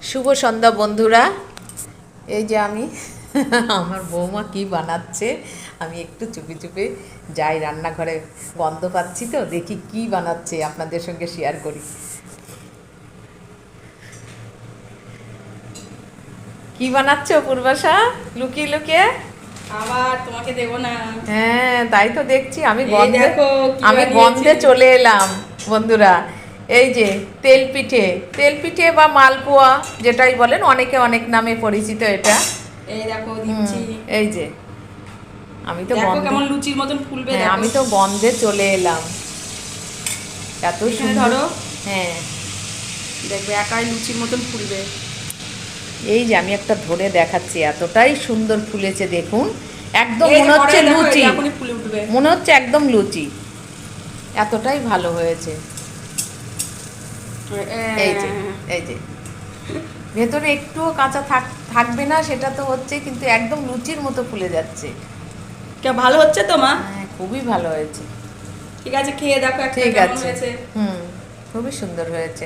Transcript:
শুভ সন্ধ্যা বন্ধুরা। এই যে আমি আমার বৌমা কি বানাচ্ছে, আমি একটু চুপি চুপি যাই রান্নাঘরে, গন্ধ পাচ্ছি তো, দেখি কি বানাচ্ছে আপনাদের সঙ্গে শেয়ার করি। কি বানাচ্ছ পূর্বাশা, লুকিয়ে লুকিয়ে? আবার তোমাকে দেব না। হ্যাঁ তাই তো দেখছি, আমি এই গন্ধে দেখো কি আমি বানিয়েছি। গন্ধে চলে এলাম বন্ধুরা। এই যে তেল পিঠে, তেল পিঠে বা মালপোয়া যেটাই বলেন, অনেকে অনেক নামে পরিচিত এটা। এই দেখো হুম, দিচ্ছি। এই যে আমি তো দেখো গন্ধে, কেমন লুচির মতন ফুলবে, হ্যাঁ দেখো। আমি তো গন্ধে চলে এলাম, এত এখানে সুন্দর। ধরো, হ্যাঁ দেখবে একাই লুচির মতন ফুলবে। এই যে আমি একটা ধরে দেখাচ্ছি, এতটাই সুন্দর ফুলেছে দেখুন, একদম এই যে মনে হচ্ছে কড়াইয়ে দেখো, লুচি, এটা এখনই ফুলে উঠবে। মনে হচ্ছে একদম লুচি, এতটাই ভালো হয়েছে। এই যে, এই যে ভেতরে একটুও কাঁচা থাকবে না, সেটা তো হচ্ছে, কিন্তু একদম লুচির মতো ফুলে যাচ্ছে। কে ভালো হচ্ছে তো মা? হ্যাঁ খুবই ভালো হয়েছে। ঠিক আছে, খেয়ে দেখো একটা ঠিক কেমন আছে, হয়েছে। হুম, খুবই সুন্দর হয়েছে।